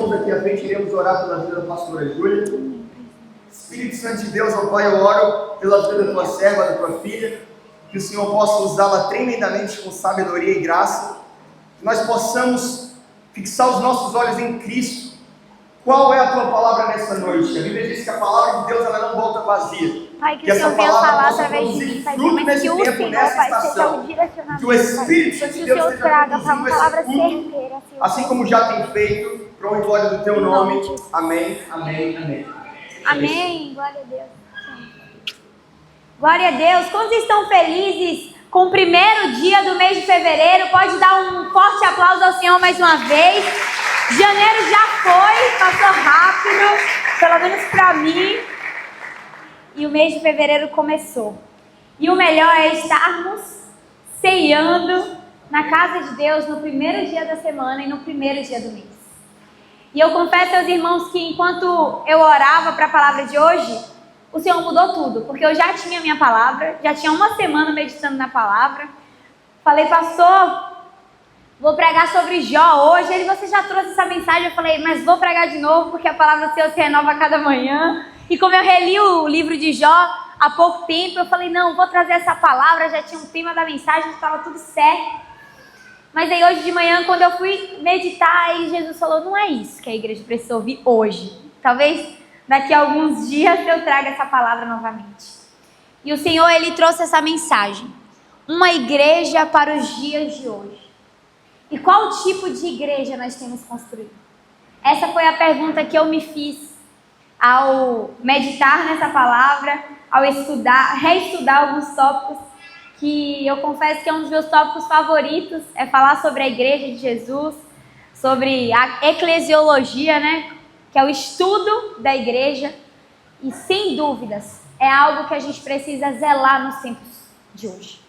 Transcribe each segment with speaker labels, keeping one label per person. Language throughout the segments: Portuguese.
Speaker 1: irmãos aqui à frente, iremos orar pela vida da pastora Júlia. Espírito Santo de Deus, ó Pai, eu oro pela vida da tua serva, da tua filha, que o Senhor possa usá-la tremendamente com sabedoria e graça, que nós possamos fixar os nossos olhos em Cristo. Qual é a tua palavra nessa noite? A Bíblia diz que a palavra de Deus ela não volta vazia.
Speaker 2: Pai, que o Senhor venha falar através de mim, Pai, mas que o Senhor, Pai, seja o direcionamento,
Speaker 1: que o Espírito
Speaker 2: Pai,
Speaker 1: de
Speaker 2: que o
Speaker 1: Deus
Speaker 2: Senhor
Speaker 1: esteja
Speaker 2: traga para uma
Speaker 1: conduzindo
Speaker 2: palavra
Speaker 1: esse culto,
Speaker 2: certeira, Senhor.
Speaker 1: assim como já tem feito, para a glória do teu nome. Amém, amém, amém.
Speaker 2: Amém, glória a Deus. Glória a Deus. Quantos estão felizes com o primeiro dia do mês de fevereiro? Pode dar um forte aplauso ao Senhor mais uma vez. Janeiro já foi, passou rápido, pelo menos para mim. E o mês de fevereiro começou. E o melhor é estarmos ceando na casa de Deus no primeiro dia da semana e no primeiro dia do mês. E eu confesso aos irmãos que enquanto eu orava para a palavra de hoje, o Senhor mudou tudo. Porque eu já tinha minha palavra, já tinha uma semana meditando na palavra. Falei, pastor, vou pregar sobre Jó hoje. Ele, você já trouxe essa mensagem? Eu falei, mas vou pregar de novo porque a palavra do Senhor se renova a cada manhã. E como eu reli o livro de Jó há pouco tempo, eu falei, não, vou trazer essa palavra. Já tinha um tema da mensagem, estava tudo certo. Mas aí hoje de manhã, quando eu fui meditar, aí Jesus falou, não é isso que a igreja precisa ouvir hoje. Talvez daqui a alguns dias eu traga essa palavra novamente. E o Senhor, Ele trouxe essa mensagem. Uma igreja para os dias de hoje. E qual tipo de igreja nós temos construído? Essa foi a pergunta que eu me fiz ao meditar nessa palavra, ao reestudar alguns tópicos, que eu confesso que é um dos meus tópicos favoritos, é falar sobre a igreja de Jesus, sobre a eclesiologia, né? Que é o estudo da igreja, e sem dúvidas, é algo que a gente precisa zelar nos tempos de hoje.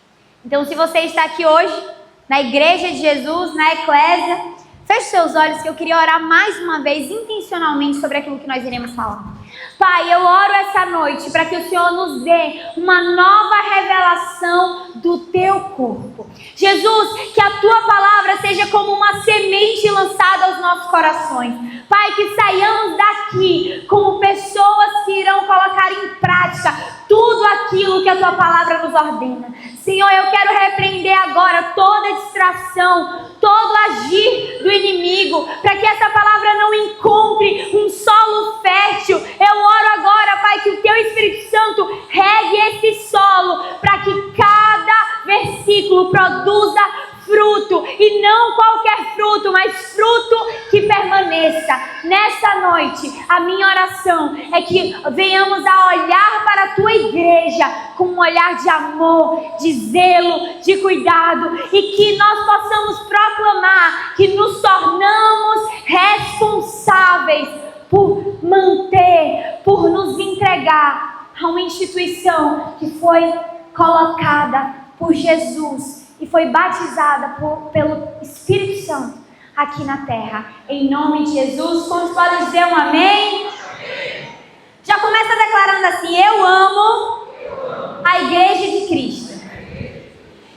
Speaker 2: Então, se você está aqui hoje, na igreja de Jesus, na eclésia, feche seus olhos que eu queria orar mais uma vez, intencionalmente, sobre aquilo que nós iremos falar. Pai, eu oro essa noite para que o Senhor nos dê uma nova revelação do Teu corpo. Jesus, que a Tua palavra seja como uma semente lançada aos nossos corações. Pai, que saiamos daqui como pessoas que irão colocar em prática tudo aquilo que a Tua palavra nos ordena. Senhor, eu quero repreender agora toda distração, todo agir do inimigo, para que essa palavra não encontre um solo fértil. Eu oro agora, Pai, que o Teu Espírito Santo regue esse solo, para que cada versículo produza fruto, e não qualquer fruto, mas fruto que permaneça. Nessa noite, a minha oração é que venhamos a olhar para a Tua igreja com um olhar de amor, de zelo, de cuidado, e que nós possamos proclamar que nos tornamos responsáveis por manter, por nos entregar a uma instituição que foi colocada por Jesus e foi batizada pelo Espírito Santo aqui na terra. Em nome de Jesus, quantos podem dizer um amém? Já começa declarando assim, eu amo a igreja de Cristo.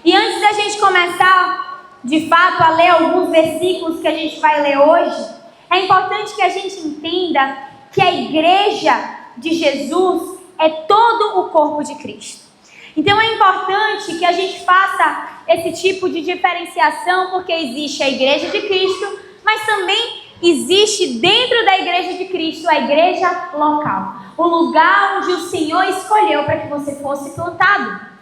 Speaker 2: E antes da gente começar, de fato, a ler alguns versículos que a gente vai ler hoje, é importante que a gente entenda que a igreja de Jesus é todo o corpo de Cristo. Então é importante que a gente faça esse tipo de diferenciação, porque existe a igreja de Cristo, mas também existe dentro da igreja de Cristo a igreja local, o lugar onde o Senhor escolheu para que você fosse plantado.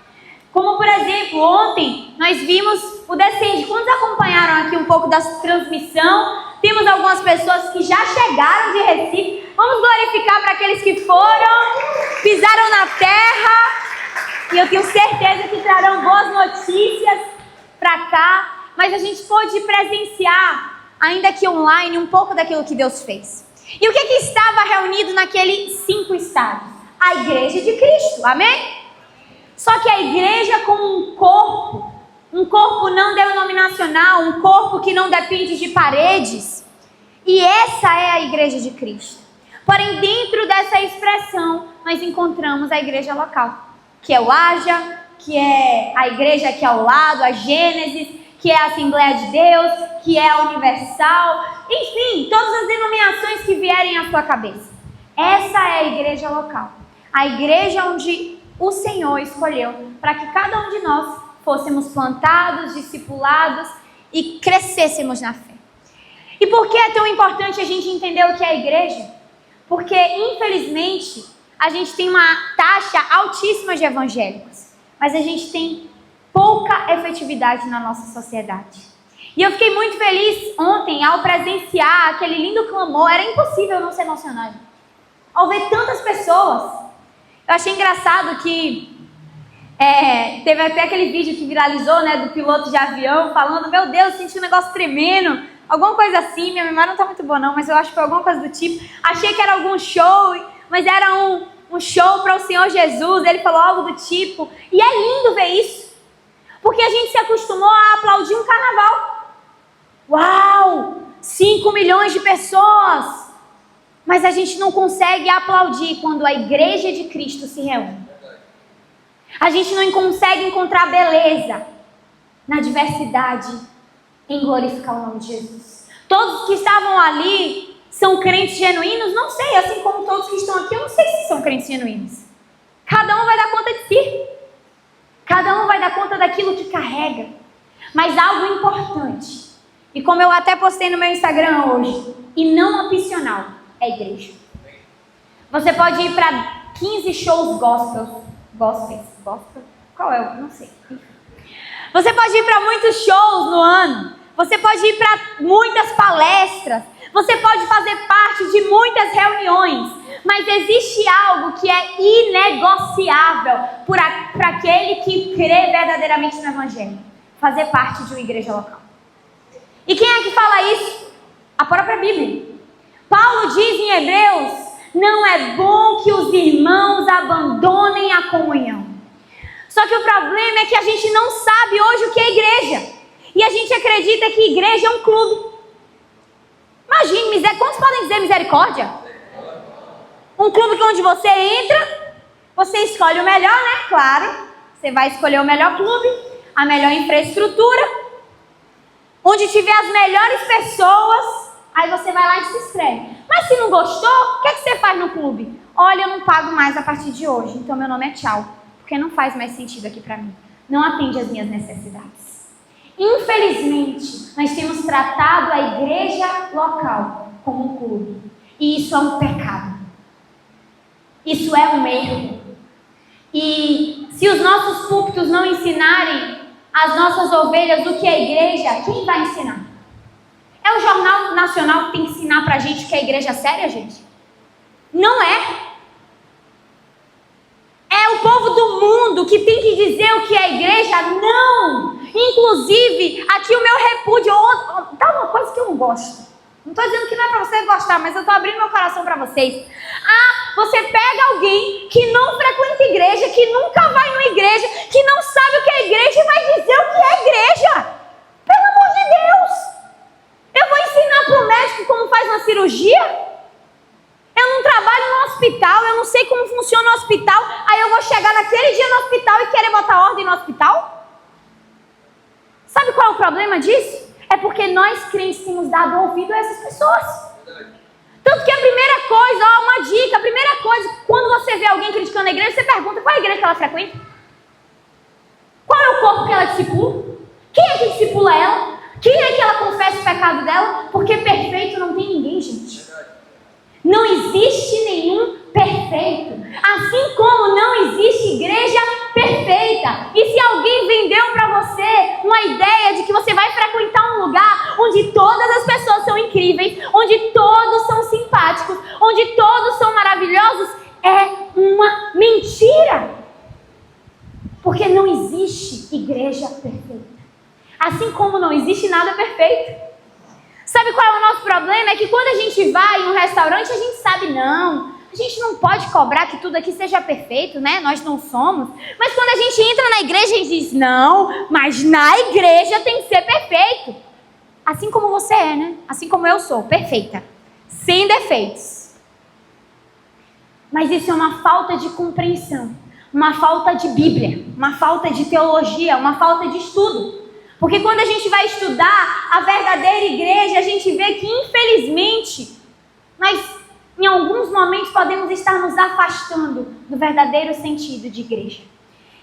Speaker 2: Como por exemplo, ontem nós vimos o Descende. Quantos acompanharam aqui um pouco da transmissão? Temos algumas pessoas que já chegaram de Recife. Vamos glorificar para aqueles que foram, pisaram na terra. E eu tenho certeza que trarão boas notícias para cá. Mas a gente pôde presenciar, ainda que online, um pouco daquilo que Deus fez. E o que estava reunido naqueles 5 estádios? A igreja de Cristo, amém? Só que a igreja como um corpo não denominacional, um corpo que não depende de paredes. E essa é a igreja de Cristo. Porém, dentro dessa expressão, nós encontramos a igreja local, que é o Haja, que é a igreja aqui ao lado, a Gênesis, que é a Assembleia de Deus, que é a Universal, enfim, todas as denominações que vierem à sua cabeça. Essa é a igreja local. A igreja onde o Senhor escolheu para que cada um de nós fôssemos plantados, discipulados e crescêssemos na fé. E por que é tão importante a gente entender o que é a igreja? Porque, infelizmente, a gente tem uma taxa altíssima de evangélicos, mas a gente tem pouca efetividade na nossa sociedade. E eu fiquei muito feliz ontem ao presenciar aquele lindo clamor. Era impossível não se emocionar ao ver tantas pessoas. Eu achei engraçado que teve até aquele vídeo que viralizou, né, do piloto de avião falando: meu Deus, senti um negócio tremendo, alguma coisa assim. Minha memória não está muito boa não, mas eu acho que foi alguma coisa do tipo. Achei que era algum show, mas era um show para o Senhor Jesus. Ele falou algo do tipo. E é lindo ver isso, porque a gente se acostumou a aplaudir um carnaval. Uau, 5 milhões de pessoas. Mas a gente não consegue aplaudir quando a igreja de Cristo se reúne. A gente não consegue encontrar beleza na diversidade em glorificar o nome de Jesus. Todos que estavam ali são crentes genuínos? Não sei, assim como todos que estão aqui, eu não sei se são crentes genuínos. Cada um vai dar conta de si. Cada um vai dar conta daquilo que carrega. Mas algo importante, e como eu até postei no meu Instagram hoje, e não opcional, é a igreja. Você pode ir para 15 shows gospel. Qual é? Não sei. Você pode ir para muitos shows no ano. Você pode ir para muitas palestras. Você pode fazer parte de muitas reuniões. Mas existe algo que é inegociável para aquele que crê verdadeiramente no Evangelho: fazer parte de uma igreja local. E quem é que fala isso? A própria Bíblia. Paulo diz em Hebreus: não é bom que os irmãos abandonem a comunhão. Só que o problema é que a gente não sabe hoje o que é igreja. E a gente acredita que igreja é um clube. Imagine, quantos podem dizer misericórdia? Um clube onde você entra, você escolhe o melhor, né? Claro, você vai escolher o melhor clube, a melhor infraestrutura, onde tiver as melhores pessoas. Aí você vai lá e se inscreve. Mas se não gostou, o que é que você faz no clube? Olha, eu não pago mais a partir de hoje, então meu nome é tchau, porque não faz mais sentido aqui para mim. Não atende às minhas necessidades. Infelizmente, nós temos tratado a igreja local como um clube. E isso é um pecado. Isso é um erro. E se os nossos púlpitos não ensinarem as nossas ovelhas o que é igreja, quem vai ensinar? É o Jornal Nacional que tem que ensinar pra gente o que é igreja séria, gente? Não é. É o povo do mundo que tem que dizer o que é igreja? Não. Inclusive, aqui o meu repúdio, tá uma coisa que eu não gosto. Não estou dizendo que não é para você gostar, mas eu estou abrindo meu coração para vocês. Você pega alguém que não frequenta igreja, que nunca vai numa igreja, que não sabe o que é igreja e vai dizer o que é igreja. Pelo amor de Deus. Eu vou ensinar para o médico como faz uma cirurgia? Eu não trabalho no hospital, eu não sei como funciona o hospital, aí eu vou chegar naquele dia no hospital e querer botar ordem no hospital? Sabe qual é o problema disso? É porque nós crentes temos dado ouvido a essas pessoas. Tanto que a primeira coisa, uma dica, a primeira coisa, quando você vê alguém criticando a igreja, você pergunta qual é a igreja que ela frequenta? Qual é o corpo que ela discipula? Quem é que discipula ela? Quem é que ela confessa o pecado dela? Porque perfeito não tem ninguém, gente. Não existe nenhum perfeito. Assim como não existe igreja perfeita. E se alguém vendeu para você uma ideia de que você vai frequentar um lugar onde todas as pessoas são incríveis, onde todos são simpáticos, onde todos são maravilhosos, é uma mentira. Porque não existe igreja perfeita. Assim como não existe nada perfeito. Sabe qual é o nosso problema? É que quando a gente vai em um restaurante, a gente sabe, não, a gente não pode cobrar que tudo aqui seja perfeito, né? Nós não somos. Mas quando a gente entra na igreja, a gente diz, não, mas na igreja tem que ser perfeito. Assim como você é, né? Assim como eu sou, perfeita. Sem defeitos. Mas isso é uma falta de compreensão. Uma falta de Bíblia. Uma falta de teologia. Uma falta de estudo. Porque quando a gente vai estudar a verdadeira igreja, a gente vê que, infelizmente, nós, em alguns momentos, podemos estar nos afastando do verdadeiro sentido de igreja.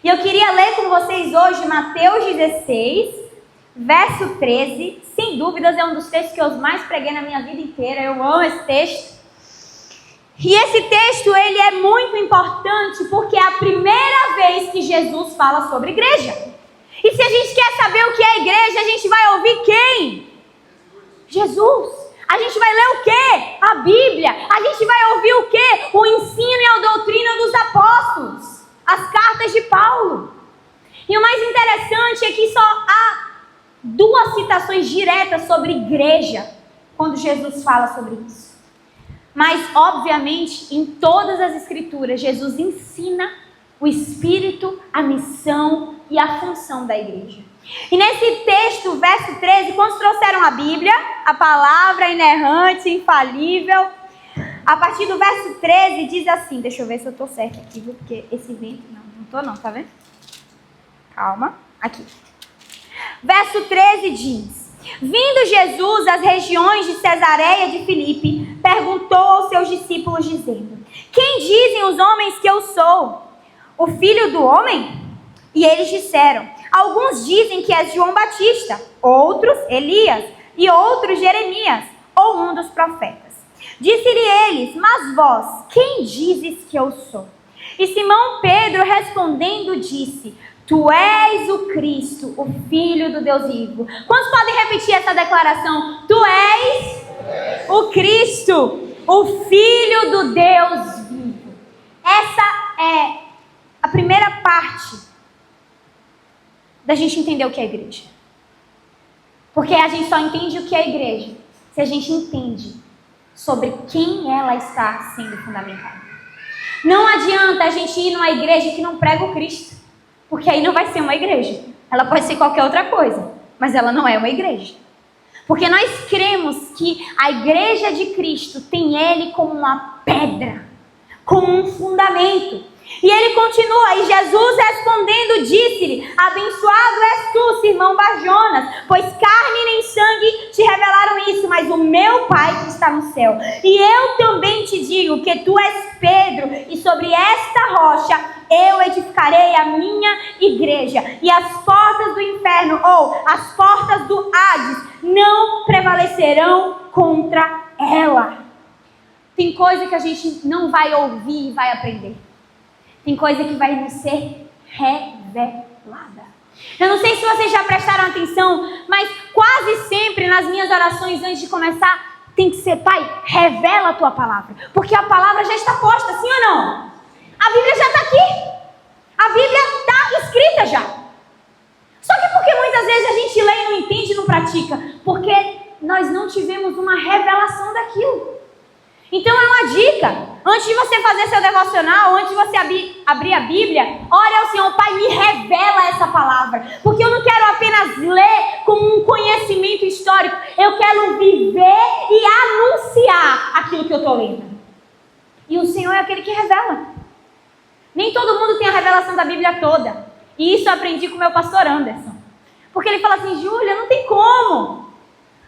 Speaker 2: E eu queria ler com vocês hoje Mateus 16, verso 13. Sem dúvidas, é um dos textos que eu mais preguei na minha vida inteira. Eu amo esse texto. E esse texto, ele é muito importante porque é a primeira vez que Jesus fala sobre igreja. E se a gente quer saber o que é igreja, a gente vai ouvir quem? Jesus. A gente vai ler o quê? A Bíblia. A gente vai ouvir o quê? O ensino e a doutrina dos apóstolos. As cartas de Paulo. E o mais interessante é que só há 2 citações diretas sobre igreja quando Jesus fala sobre isso. Mas, obviamente, em todas as escrituras, Jesus ensina o espírito, a missão e a função da igreja. E nesse texto, verso 13, quando trouxeram a Bíblia, a palavra inerrante, infalível, a partir do verso 13 diz assim, deixa eu ver se eu estou certa aqui, porque esse vento, não estou não, tá vendo? Calma, aqui. Verso 13 diz: vindo Jesus às regiões de Cesareia de Filipe, perguntou aos seus discípulos dizendo: quem dizem os homens que eu sou? O filho do homem? E eles disseram: alguns dizem que és João Batista, outros Elias, e outros Jeremias, ou um dos profetas. Disse-lhe eles: mas vós, quem dizes que eu sou? E Simão Pedro respondendo disse: tu és o Cristo, o Filho do Deus vivo. Quantos podem repetir essa declaração? Tu és o Cristo, o Filho do Deus vivo. Essa é a primeira parte da gente entender o que é igreja. Porque a gente só entende o que é igreja se a gente entende sobre quem ela está sendo fundamentada. Não adianta a gente ir numa igreja que não prega o Cristo, porque aí não vai ser uma igreja. Ela pode ser qualquer outra coisa, mas ela não é uma igreja. Porque nós cremos que a igreja de Cristo tem Ele como uma pedra, como um fundamento. E ele continua, e Jesus respondendo disse-lhe: abençoado és tu, Simão Barjonas, pois carne nem sangue te revelaram isso, mas o meu Pai que está no céu. E eu também te digo que tu és Pedro, e sobre esta rocha eu edificarei a minha igreja, e as portas do inferno, ou as portas do Hades, não prevalecerão contra ela. Tem coisa que a gente não vai ouvir e vai aprender. Tem coisa que vai nos ser revelada. Eu não sei se vocês já prestaram atenção, mas quase sempre nas minhas orações antes de começar, tem que ser: Pai, revela a tua palavra. Porque a palavra já está posta, sim ou não? A Bíblia já está aqui. A Bíblia está escrita já. Só que porque muitas vezes a gente lê e não entende e não pratica? Porque nós não tivemos uma revelação daquilo. Então é uma dica: antes de você fazer seu devocional, antes de você abrir a Bíblia, ore ao Senhor: Pai, me revela essa palavra. Porque eu não quero apenas ler como um conhecimento histórico. Eu quero viver e anunciar aquilo que eu estou lendo. E o Senhor é aquele que revela. Nem todo mundo tem a revelação da Bíblia toda. E isso eu aprendi com o meu pastor Anderson. Porque ele fala assim: Júlia, não tem como.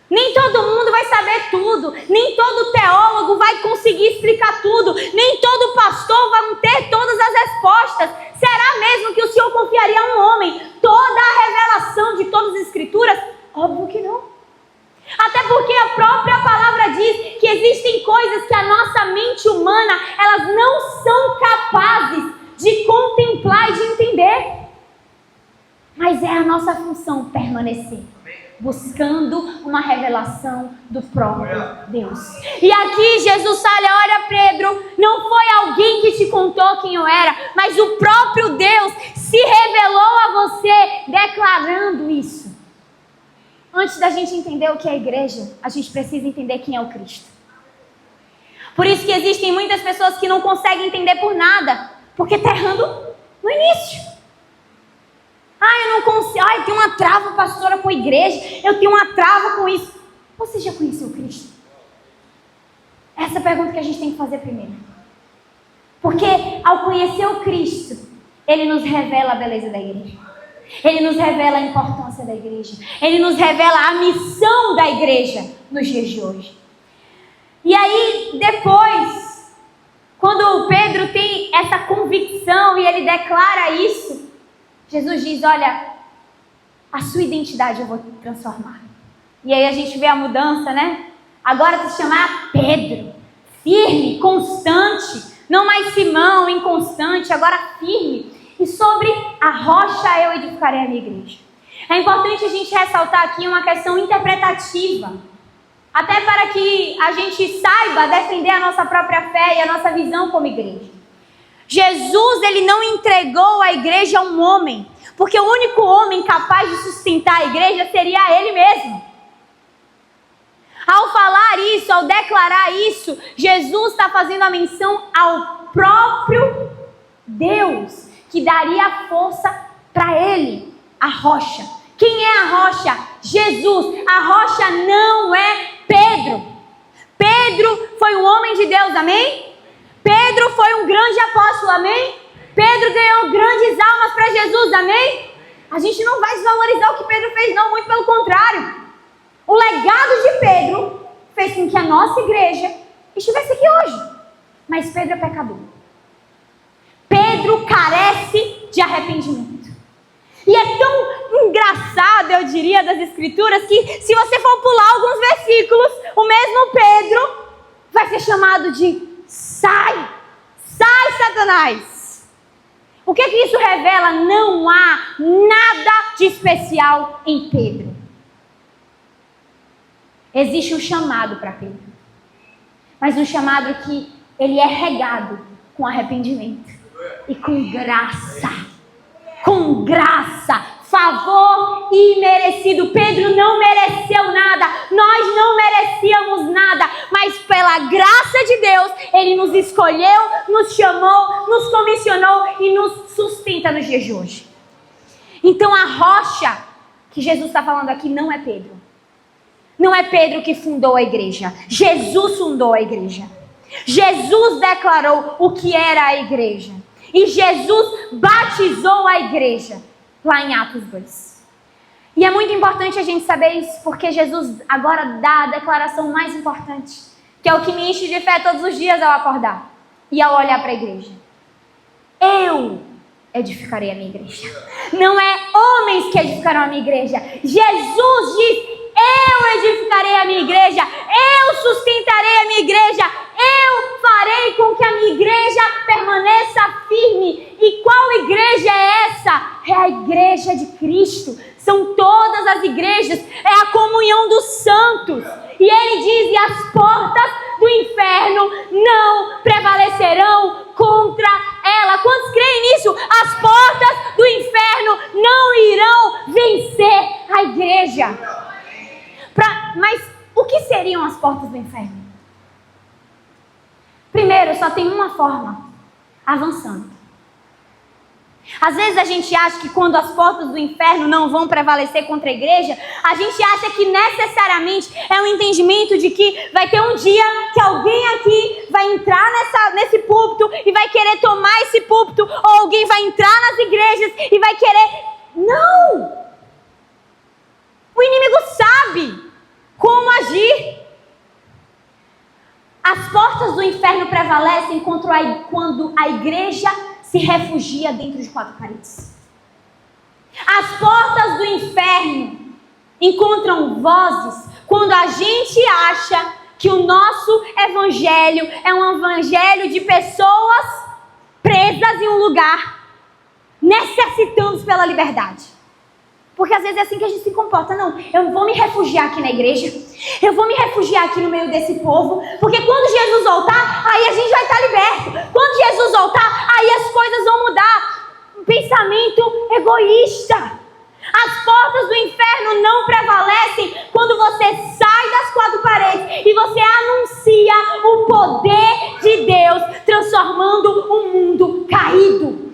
Speaker 2: Nem todo mundo vai saber tudo, nem todo teólogo vai conseguir explicar tudo, nem todo pastor vai ter todas as respostas. Será mesmo que o Senhor confiaria a um homem toda a revelação de todas as escrituras? Óbvio que não. Até porque a própria palavra diz que existem coisas que a nossa mente humana, elas não são capazes de contemplar e de entender. Mas é a nossa função permanecer, buscando uma revelação do próprio Deus. E aqui Jesus fala: olha, Pedro, não foi alguém que te contou quem eu era, mas o próprio Deus se revelou a você declarando isso. Antes da gente entender o que é a igreja, a gente precisa entender quem é o Cristo. Por isso que existem muitas pessoas que não conseguem entender por nada, porque está errando no início. Eu não consigo. Eu tenho uma trava, pastora, com a igreja. Eu tenho uma trava com isso. Você já conheceu Cristo? Essa é a pergunta que a gente tem que fazer primeiro. Porque ao conhecer o Cristo, Ele nos revela a beleza da igreja. Ele nos revela a importância da igreja. Ele nos revela a missão da igreja nos dias de hoje. E aí, depois, quando Pedro tem essa convicção e ele declara isso, Jesus diz, olha, a sua identidade eu vou transformar. E aí a gente vê a mudança, né? Agora se chamar Pedro, firme, constante, não mais Simão, inconstante, agora firme. E sobre a rocha eu edificarei a minha igreja. É importante a gente ressaltar aqui uma questão interpretativa, até para que a gente saiba defender a nossa própria fé e a nossa visão como igreja. Jesus, ele não entregou a igreja a um homem, porque o único homem capaz de sustentar a igreja seria ele mesmo. Ao falar isso, ao declarar isso, Jesus está fazendo a menção ao próprio Deus, que daria força para ele, a rocha. Quem é a rocha? Jesus. A rocha não é Pedro. Pedro foi um homem de Deus, amém? Pedro foi um grande apóstolo, amém? Pedro ganhou grandes almas para Jesus, amém? A gente não vai desvalorizar o que Pedro fez, não, muito pelo contrário. O legado de Pedro fez com que a nossa igreja estivesse aqui hoje. Mas Pedro é pecador. Pedro carece de arrependimento. E é tão engraçado, eu diria, das escrituras, que se você for pular alguns versículos, o mesmo Pedro vai ser chamado de sai, Satanás. O que isso revela? Não há nada de especial em Pedro. Existe um chamado para Pedro, mas um chamado que ele é regado com arrependimento e com graça, favor imerecido. Pedro não mereceu nada, nós não merecíamos nada, mas pela graça de Deus, ele nos escolheu, nos chamou, nos comissionou e nos sustenta nos dias de hoje. Então a rocha que Jesus está falando aqui não é Pedro. Não é Pedro que fundou a igreja. Jesus fundou a igreja. Jesus declarou o que era a igreja. E Jesus batizou a igreja. Lá em Atos 2. E é muito importante a gente saber isso, porque Jesus agora dá a declaração mais importante, que é o que me enche de fé todos os dias ao acordar e ao olhar para a igreja. Eu edificarei a minha igreja. Não é homens que edificarão a minha igreja. Jesus diz, eu edificarei a minha igreja, eu sustentarei a minha igreja, eu farei com que a minha igreja permaneça firme. E qual igreja é essa? É a igreja de Cristo. São todas as igrejas, é a comunhão dos santos. E ele diz, e as portas do inferno não prevalecerão contra ela. Quantos creem nisso? As portas do inferno não irão vencer a igreja. Mas o que seriam as portas do inferno? Primeiro, só tem uma forma: avançando. Às vezes a gente acha que quando as portas do inferno não vão prevalecer contra a igreja, a gente acha que necessariamente é um entendimento de que vai ter um dia que alguém aqui vai entrar nesse púlpito e vai querer tomar esse púlpito, ou alguém vai entrar nas igrejas e vai querer... Não! O inimigo sabe como agir. As portas do inferno prevalecem quando a igreja se refugia dentro de quatro paredes. As portas do inferno encontram vozes quando a gente acha que o nosso evangelho é um evangelho de pessoas presas em um lugar, necessitando pela liberdade. Porque às vezes é assim que a gente se comporta. Não, eu vou me refugiar aqui na igreja, eu vou me refugiar aqui no meio desse povo, porque quando Jesus voltar, aí a gente vai estar liberto. Quando Jesus voltar, aí as coisas vão mudar. Um pensamento egoísta. As portas do inferno não prevalecem quando você sai das quatro paredes e você anuncia o poder de Deus transformando um mundo caído.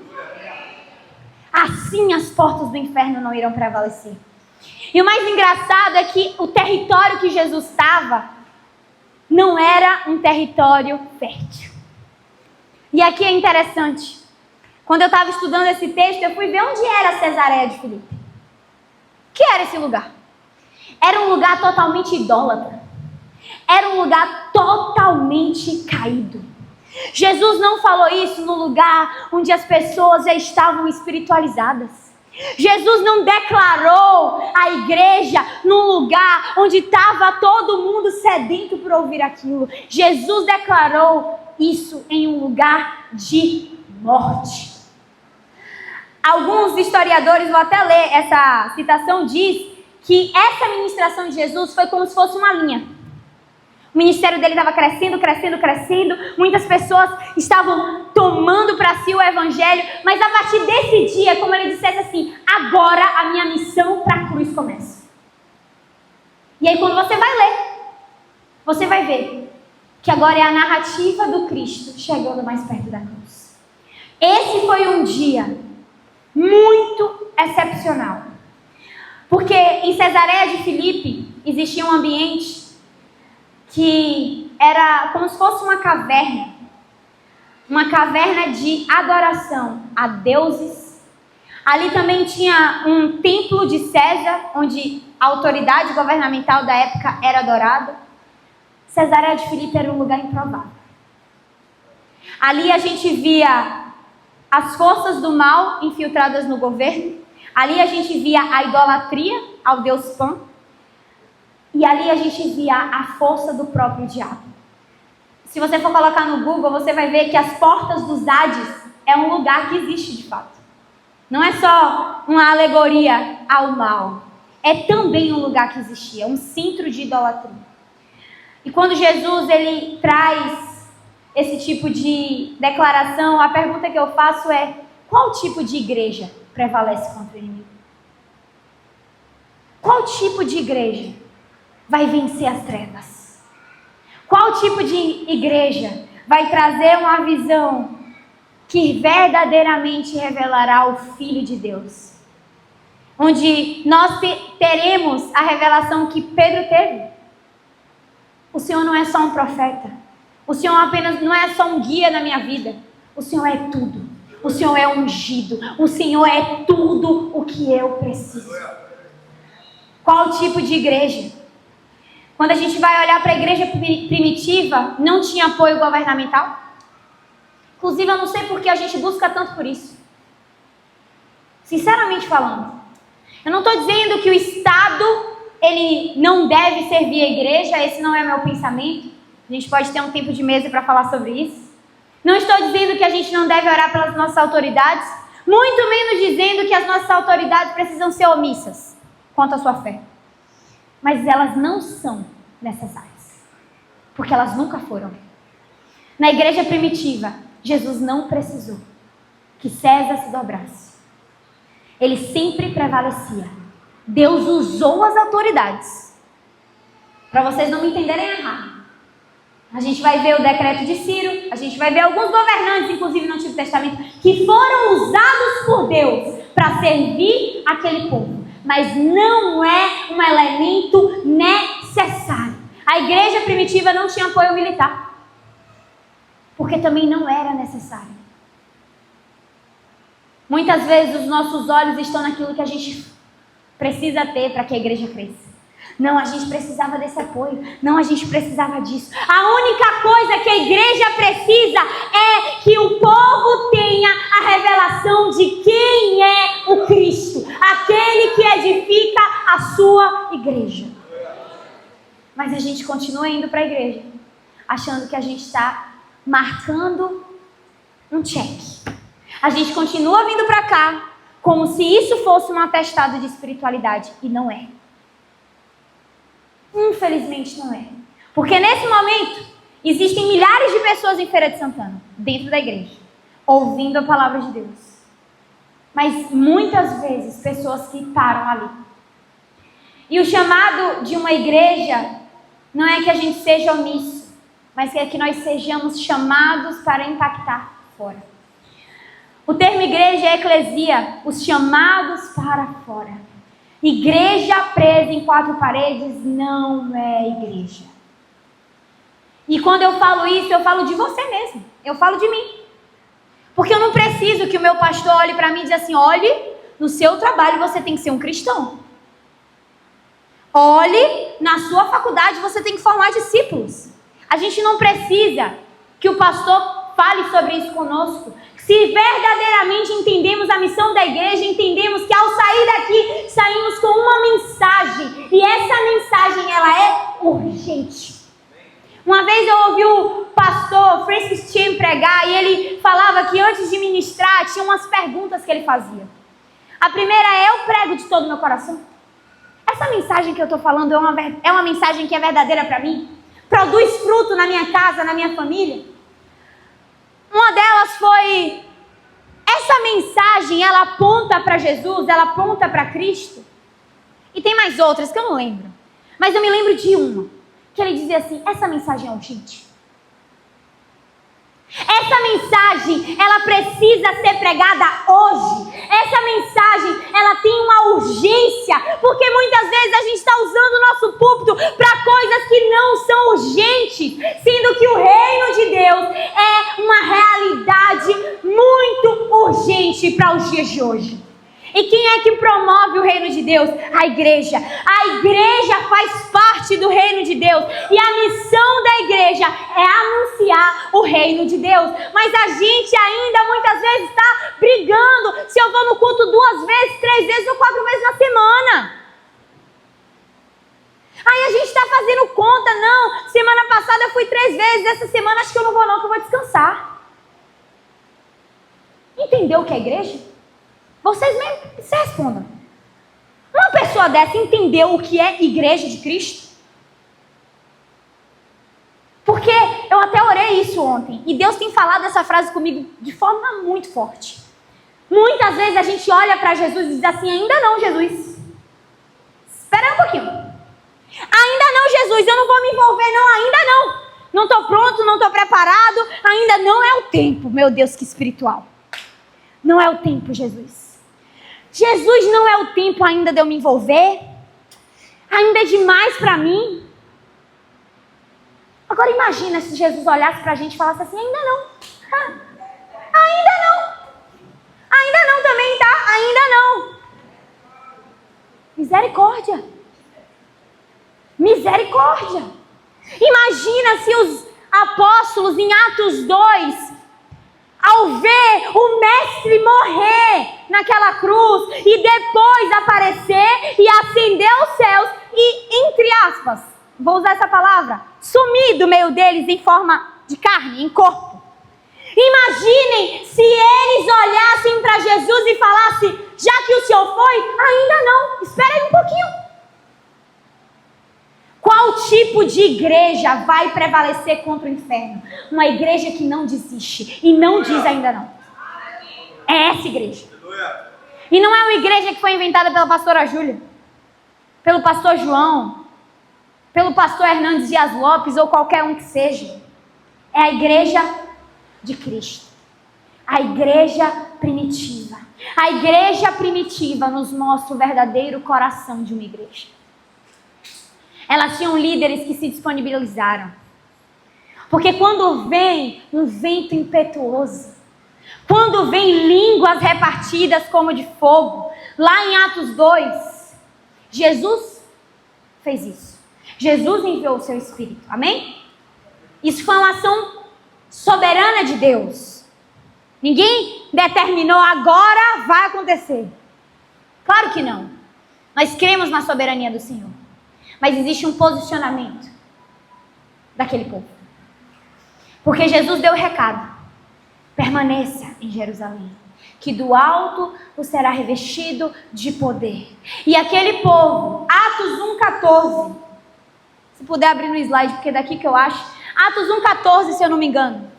Speaker 2: Assim as portas do inferno não irão prevalecer. E o mais engraçado é que o território que Jesus estava não era um território fértil. E aqui é interessante, quando eu estava estudando esse texto, eu fui ver onde era Cesareia de Filipe. O que era esse lugar? Era um lugar totalmente idólatra. Era um lugar totalmente caído. Jesus não falou isso no lugar onde as pessoas já estavam espiritualizadas. Jesus não declarou a igreja num lugar onde estava todo mundo sedento por ouvir aquilo. Jesus declarou isso em um lugar de morte. Alguns historiadores, vou até ler essa citação, diz que essa ministração de Jesus foi como se fosse uma linha. O ministério dele estava crescendo, crescendo, crescendo. Muitas pessoas estavam tomando para si o evangelho. Mas a partir desse dia, como ele dissesse assim, agora a minha missão para a cruz começa. E aí quando você vai ler, você vai ver que agora é a narrativa do Cristo chegando mais perto da cruz. Esse foi um dia muito excepcional. Porque em Cesareia de Filipe existia um ambiente que era como se fosse uma caverna de adoração a deuses. Ali também tinha um templo de César, onde a autoridade governamental da época era adorada. Cesareia de Filipe era um lugar improvável. Ali a gente via as forças do mal infiltradas no governo. Ali a gente via a idolatria ao deus Pan. E ali a gente via a força do próprio diabo. Se você for colocar no Google, você vai ver que as portas dos Hades é um lugar que existe de fato. Não é só uma alegoria ao mal. É também um lugar que existia, um centro de idolatria. E quando Jesus ele traz esse tipo de declaração, a pergunta que eu faço é: qual tipo de igreja prevalece contra o inimigo? Qual tipo de igreja vai vencer as trevas? Qual tipo de igreja vai trazer uma visão que verdadeiramente revelará o Filho de Deus? Onde nós teremos a revelação que Pedro teve. O Senhor não é só um profeta. O Senhor apenas não é só um guia na minha vida. O Senhor é tudo. O Senhor é ungido. O Senhor é tudo o que eu preciso. Qual tipo de igreja? Quando a gente vai olhar para a igreja primitiva, não tinha apoio governamental. Inclusive, eu não sei por que a gente busca tanto por isso. Sinceramente falando. Eu não estou dizendo que o Estado ele não deve servir a igreja. Esse não é meu pensamento. A gente pode ter um tempo de mesa para falar sobre isso. Não estou dizendo que a gente não deve orar pelas nossas autoridades. Muito menos dizendo que as nossas autoridades precisam ser omissas quanto à sua fé. Mas elas não são necessárias, porque elas nunca foram. Na igreja primitiva, Jesus não precisou que César se dobrasse. Ele sempre prevalecia. Deus usou as autoridades. Para vocês não me entenderem errado. A gente vai ver o decreto de Ciro, a gente vai ver alguns governantes, inclusive no Antigo Testamento, que foram usados por Deus para servir aquele povo. Mas não é um elemento necessário. A igreja primitiva não tinha apoio militar, porque também não era necessário. Muitas vezes os nossos olhos estão naquilo que a gente precisa ter para que a igreja cresça. Não, a gente precisava desse apoio. Não, a gente precisava disso. A única coisa que a igreja precisa é que o povo tenha a revelação de quem é o Cristo. Aquele que edifica a sua igreja. Mas a gente continua indo para a igreja, achando que a gente está marcando um check. A gente continua vindo para cá, como se isso fosse um atestado de espiritualidade. E não é. Infelizmente não é. Porque nesse momento, existem milhares de pessoas em Feira de Santana, dentro da igreja, ouvindo a palavra de Deus. Mas muitas vezes, pessoas que param ali. E o chamado de uma igreja não é que a gente seja omisso, mas é que nós sejamos chamados para impactar fora. O termo igreja é eclesia, os chamados para fora. Igreja presa em quatro paredes não é igreja. E quando eu falo isso, eu falo de você mesmo. Eu falo de mim. Porque eu não preciso que o meu pastor olhe para mim e diga assim: olhe, no seu trabalho você tem que ser um cristão. Olhe, na sua faculdade você tem que formar discípulos. A gente não precisa que o pastor fale sobre isso conosco. Se verdadeiramente entendemos a missão da igreja, entendemos que ao sair daqui, saímos com uma mensagem. E essa mensagem, ela é urgente. Uma vez eu ouvi o pastor Francis Chan pregar, e ele falava que antes de ministrar, tinha umas perguntas que ele fazia. A primeira é: eu prego de todo o meu coração? Essa mensagem que eu estou falando é uma mensagem que é verdadeira para mim? Produz fruto na minha casa, na minha família? Uma delas foi: essa mensagem, ela aponta para Jesus, ela aponta para Cristo? E tem mais outras que eu não lembro. Mas eu me lembro de uma, que ele dizia assim: essa mensagem é urgente. Essa mensagem, ela precisa ser pregada hoje. Essa mensagem, ela tem uma urgência, porque muitas vezes a gente está usando o nosso púlpito para coisas que não são urgentes, sendo que o reino de Deus é uma realidade muito urgente para os dias de hoje. E quem é que promove o reino de Deus? A igreja. A igreja faz parte do reino de Deus. E a missão da igreja é anunciar o reino de Deus. Mas a gente ainda muitas vezes está brigando se eu vou no culto 2 vezes, 3 vezes ou 4 vezes na semana. Aí a gente está fazendo conta: não, semana passada eu fui 3 vezes, essa semana acho que eu não vou não, que eu vou descansar. Entendeu o que é igreja? Vocês mesmo se respondam. Uma pessoa dessa entendeu o que é igreja de Cristo? Porque eu até orei isso ontem, e Deus tem falado essa frase comigo de forma muito forte. Muitas vezes a gente olha para Jesus e diz assim: ainda não, Jesus. Espera um pouquinho. Ainda não, Jesus, eu não vou me envolver não, ainda não. Não estou pronto, não estou preparado, ainda não é o tempo. Meu Deus, que espiritual. Não é o tempo, Jesus. Jesus, não é o tempo ainda de eu me envolver? Ainda é demais para mim? Agora imagina se Jesus olhasse para a gente e falasse assim: ainda não. Ainda não. Ainda não também, tá? Ainda não. Misericórdia. Misericórdia. Imagina se os apóstolos em Atos 2... ao ver o mestre morrer naquela cruz e depois aparecer e ascender aos céus e, entre aspas, vou usar essa palavra, sumir do meio deles em forma de carne, em corpo. Imaginem se eles olhassem para Jesus e falassem: já que o Senhor foi, ainda não, espera aí um pouquinho. Qual tipo de igreja vai prevalecer contra o inferno? Uma igreja que não desiste e não diz ainda não. É essa igreja. E não é uma igreja que foi inventada pela pastora Júlia, pelo pastor João, pelo pastor Hernandes Dias Lopes ou qualquer um que seja. É a igreja de Cristo. A igreja primitiva. A igreja primitiva nos mostra o verdadeiro coração de uma igreja. Elas tinham líderes que se disponibilizaram. Porque quando vem um vento impetuoso, quando vem línguas repartidas como de fogo, lá em Atos 2, Jesus fez isso. Jesus enviou o seu Espírito, amém? Isso foi uma ação soberana de Deus. Ninguém determinou: agora vai acontecer. Claro que não. Nós cremos na soberania do Senhor. Mas existe um posicionamento daquele povo. Porque Jesus deu o recado: permaneça em Jerusalém, que do alto o será revestido de poder. E aquele povo, Atos 1,14, se puder abrir no slide, porque é daqui que eu acho, Atos 1,14, se eu não me engano,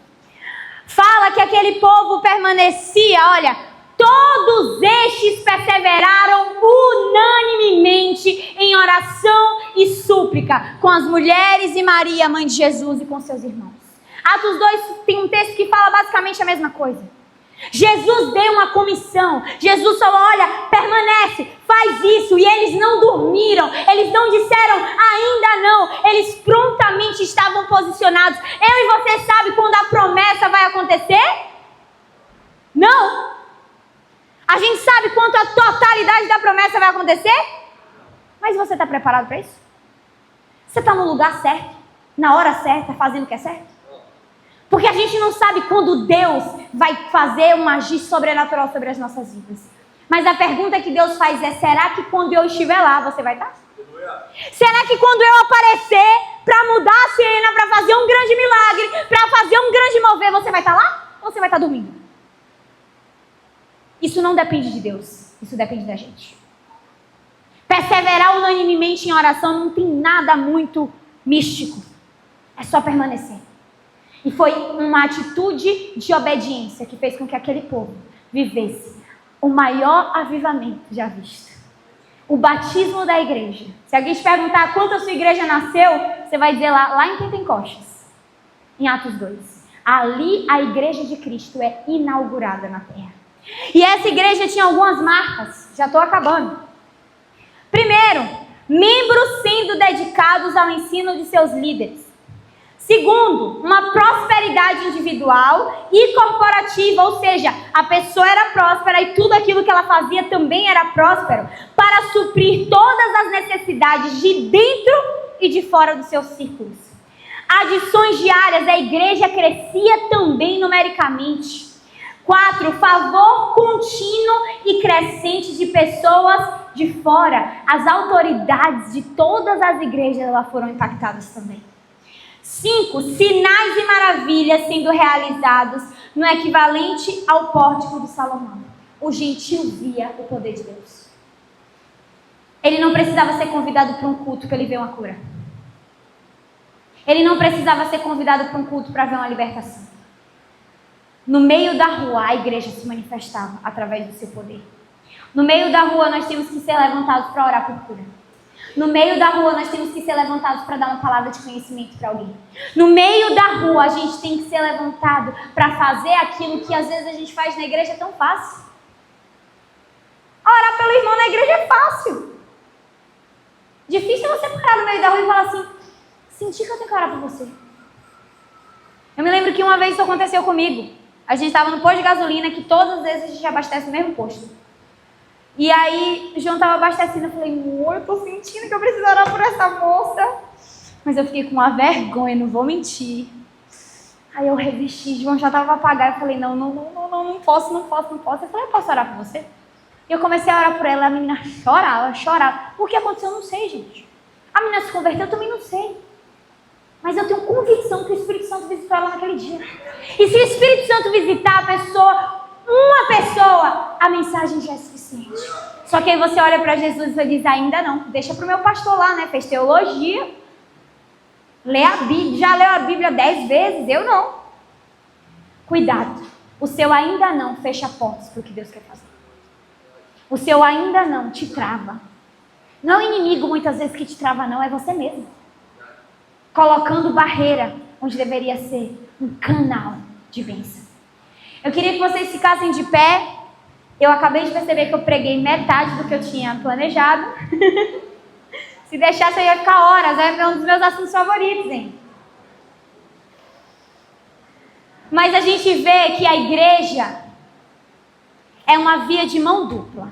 Speaker 2: fala que aquele povo permanecia, olha, todos estes perseveraram unanimemente em oração e súplica com as mulheres e Maria, mãe de Jesus, e com seus irmãos. Atos 2 tem um texto que fala basicamente a mesma coisa. Jesus deu uma comissão. Jesus falou: olha, permanece, faz isso. E eles não dormiram, eles não disseram ainda não. Eles prontamente estavam posicionados. Eu e você sabe quando a promessa vai acontecer? Não. A gente sabe quanto a totalidade da promessa vai acontecer? Mas você está preparado para isso? Você está no lugar certo? Na hora certa? Fazendo o que é certo? Porque a gente não sabe quando Deus vai fazer um agir sobrenatural sobre as nossas vidas. Mas a pergunta que Deus faz é: será que quando eu estiver lá, você vai estar? Será que quando eu aparecer para mudar a cena, para fazer um grande milagre, para fazer um grande mover, você vai estar lá? Ou você vai estar dormindo? Isso não depende de Deus. Isso depende da gente. Perseverar unanimemente em oração não tem nada muito místico. É só permanecer. E foi uma atitude de obediência que fez com que aquele povo vivesse o maior avivamento já visto. O batismo da igreja. Se alguém te perguntar quando a sua igreja nasceu, você vai dizer lá em Pentecostes, em Atos 2. Ali a igreja de Cristo é inaugurada na terra. E essa igreja tinha algumas marcas. Já estou acabando. Primeiro, membros sendo dedicados ao ensino de seus líderes. Segundo, uma prosperidade individual e corporativa, ou seja, a pessoa era próspera e tudo aquilo que ela fazia também era próspero, para suprir todas as necessidades de dentro e de fora dos seus círculos. Adições diárias, a igreja crescia também numericamente. 4, favor contínuo e crescente de pessoas de fora. As autoridades de todas as igrejas lá foram impactadas também. 5, sinais e maravilhas sendo realizados no equivalente ao pórtico de Salomão. O gentil via o poder de Deus. Ele não precisava ser convidado para um culto para ele ver uma cura. Ele não precisava ser convidado para um culto para ver uma libertação. No meio da rua, a igreja se manifestava através do seu poder. No meio da rua, nós temos que ser levantados para orar por cura. No meio da rua, nós temos que ser levantados para dar uma palavra de conhecimento para alguém. No meio da rua, a gente tem que ser levantado para fazer aquilo que às vezes a gente faz na igreja tão fácil. Orar pelo irmão na igreja é fácil. Difícil é você parar no meio da rua e falar assim: senti que eu tenho que orar por você. Eu me lembro que uma vez isso aconteceu comigo. A gente estava no posto de gasolina, que todas as vezes a gente abastece no mesmo posto. E aí, o João estava abastecendo, eu falei: amor, eu tô sentindo que eu preciso orar por essa moça. Mas eu fiquei com uma vergonha, não vou mentir. Aí eu resisti, João já estava apagado, eu falei: não posso. Eu falei: eu posso orar por você? E eu comecei a orar por ela, a menina chorava. O que aconteceu, eu não sei, gente. A menina se converteu, eu também não sei. Mas eu tenho convicção que o Espírito Santo visitou ela naquele dia. E se o Espírito Santo visitar a pessoa, uma pessoa, a mensagem já é suficiente. Só que aí você olha para Jesus e diz: ainda não, deixa para o meu pastor lá, né? Fez teologia, lê a Bíblia, já leu a Bíblia 10 vezes, eu não. Cuidado, o seu ainda não fecha portas para o que Deus quer fazer. O seu ainda não te trava. Não é o inimigo muitas vezes que te trava, não, é você mesmo. Colocando barreira onde deveria ser um canal de bênção. Eu queria que vocês ficassem de pé. Eu acabei de perceber que eu preguei metade do que eu tinha planejado. Se deixasse eu ia ficar horas, é um dos meus assuntos favoritos, hein? Mas a gente vê que a igreja é uma via de mão dupla.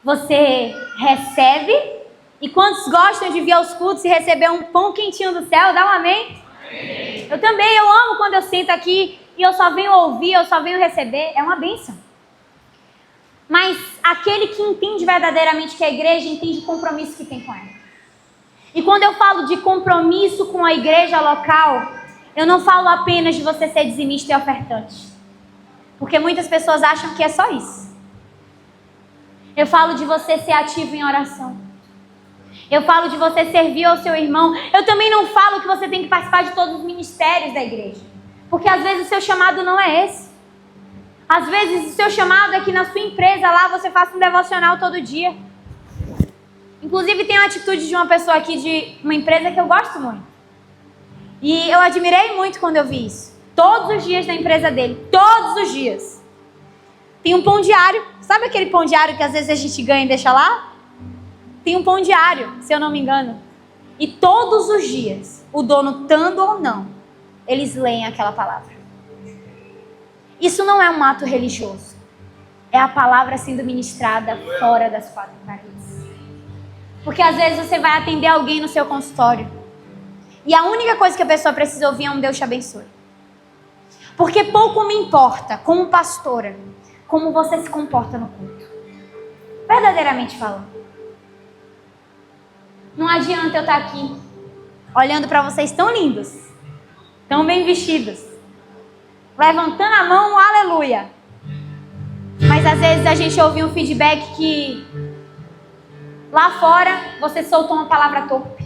Speaker 2: Você recebe, e quantos gostam de vir aos cultos e receber um pão quentinho do céu? Dá um amém? Amém. Eu também, eu amo quando eu sento aqui e eu só venho ouvir, eu só venho receber, é uma bênção. Mas aquele que entende verdadeiramente que a igreja entende o compromisso que tem com ela. E quando eu falo de compromisso com a igreja local, eu não falo apenas de você ser dizimista e ofertante. Porque muitas pessoas acham que é só isso. Eu falo de você ser ativo em oração. Eu falo de você servir ao seu irmão. Eu também não falo que você tem que participar de todos os ministérios da igreja. Porque às vezes o seu chamado não é esse. Às vezes o seu chamado é que na sua empresa lá você faça um devocional todo dia. Inclusive tem uma atitude de uma pessoa aqui de uma empresa que eu gosto muito. E eu admirei muito quando eu vi isso. Todos os dias na empresa dele. Todos os dias. Tem um pão diário. Sabe aquele pão diário que às vezes a gente ganha e deixa lá? Tem um pão diário, se eu não me engano. E todos os dias, o dono estando ou não, eles leem aquela palavra. Isso não é um ato religioso. É a palavra sendo ministrada fora das quatro paredes. Porque às vezes você vai atender alguém no seu consultório e a única coisa que a pessoa precisa ouvir é um Deus te abençoe. Porque pouco me importa, como pastora, como você se comporta no culto. Verdadeiramente falando. Não adianta eu estar aqui olhando para vocês tão lindos, tão bem vestidos, levantando a mão, aleluia. Mas às vezes a gente ouve um feedback que lá fora você soltou uma palavra torpe.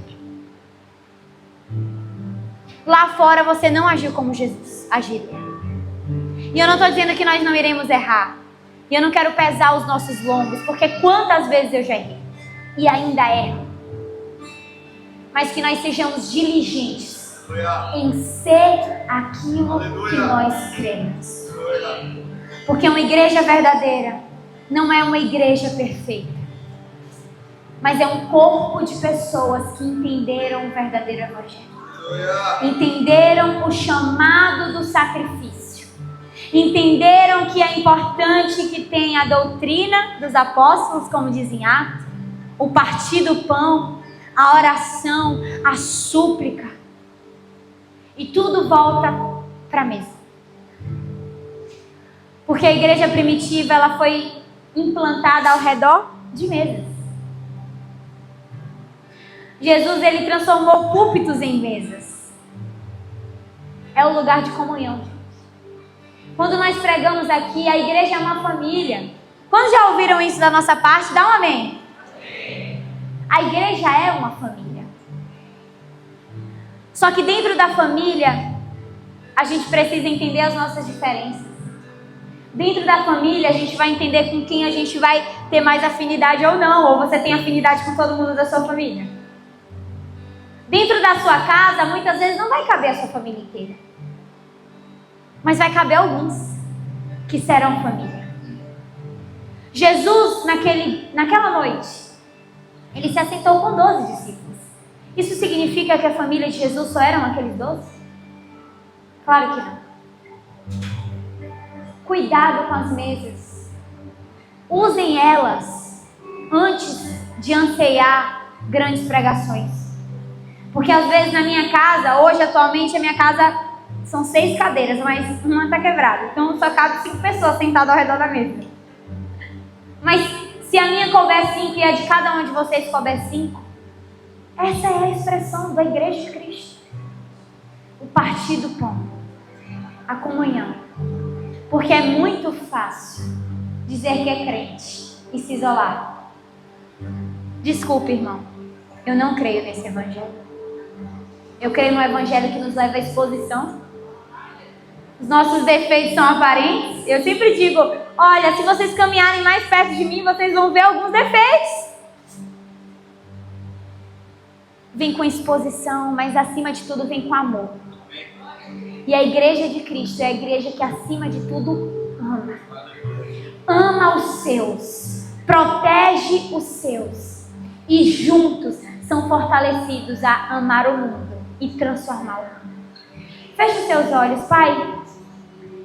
Speaker 2: Lá fora você não agiu como Jesus agiria. E eu não estou dizendo que nós não iremos errar. E eu não quero pesar os nossos lombos, porque quantas vezes eu já errei e ainda erro. Mas que nós sejamos diligentes em ser aquilo que nós cremos. Porque uma igreja verdadeira não é uma igreja perfeita, mas é um corpo de pessoas que entenderam o verdadeiro evangelho. Entenderam o chamado do sacrifício. Entenderam que é importante que tenha a doutrina dos apóstolos, como dizem Atos, o partir do pão, a oração, a súplica. E tudo volta para a mesa. Porque a igreja primitiva ela foi implantada ao redor de mesas. Jesus ele transformou púlpitos em mesas. É o lugar de comunhão. Quando nós pregamos aqui, a igreja é uma família. Quando já ouviram isso da nossa parte, dá um amém. A igreja é uma família. Só que dentro da família, a gente precisa entender as nossas diferenças. Dentro da família, a gente vai entender com quem a gente vai ter mais afinidade ou não. Ou você tem afinidade com todo mundo da sua família. Dentro da sua casa, muitas vezes não vai caber a sua família inteira. Mas vai caber alguns que serão família. Jesus, naquela noite, ele se assentou com 12 discípulos. Isso significa que a família de Jesus só eram aqueles 12? Claro que não. Cuidado com as mesas. Usem elas antes de anseiar grandes pregações. Porque às vezes na minha casa, hoje atualmente a minha casa são 6 cadeiras, mas uma está quebrada. Então só cabe 5 pessoas sentadas ao redor da mesa. Mas se a minha couber 5 e a de cada um de vocês couber 5, essa é a expressão da igreja de Cristo. O partir do pão. A comunhão. Porque é muito fácil dizer que é crente e se isolar. Desculpe, irmão. Eu não creio nesse evangelho. Eu creio no evangelho que nos leva à exposição. Os nossos defeitos são aparentes. Eu sempre digo, olha, se vocês caminharem mais perto de mim, vocês vão ver alguns defeitos. Vem com exposição, mas acima de tudo vem com amor. E a igreja de Cristo é a igreja que acima de tudo ama. Ama os seus. Protege os seus. E juntos são fortalecidos a amar o mundo e transformar o mundo. Feche os seus olhos, Pai.